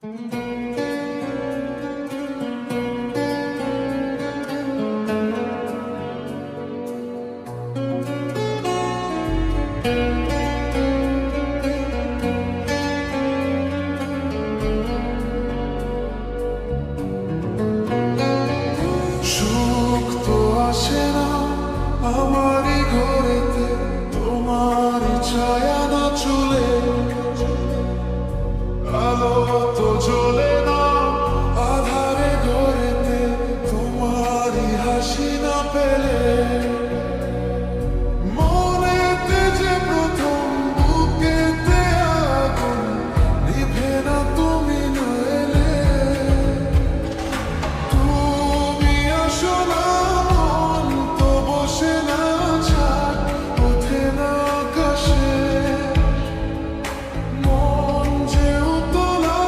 সুখ তো আসে না আমারই ঘরেতে, তোমার ছায়া না চলে, আলো তো জ্বলে না আধারে ঘরেতে, তোমারই হাসি না পেলে। মনেতে যে প্রথম বুকেতে আগুন, নিভে না তুমি না এলে। তুমি আসো না, মন তো বসে না, ছাদ ওঠে না আকাশে। মন যে উতলা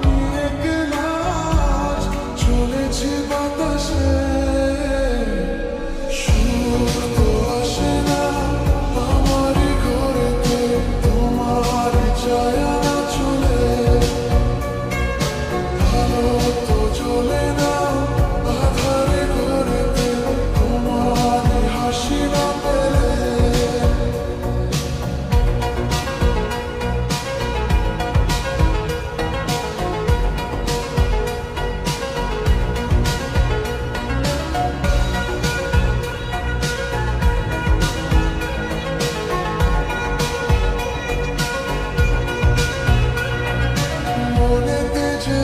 নিয়ে গেলাস, চলেছে বাতাসে। সুখ তো আসে না আমারই ঘরেতে, তোমার ছায়া না চলে, আলো তো জ্বলে না আধারে ঘরেতে, তোমার হাসি না পেলে। মনেতে যে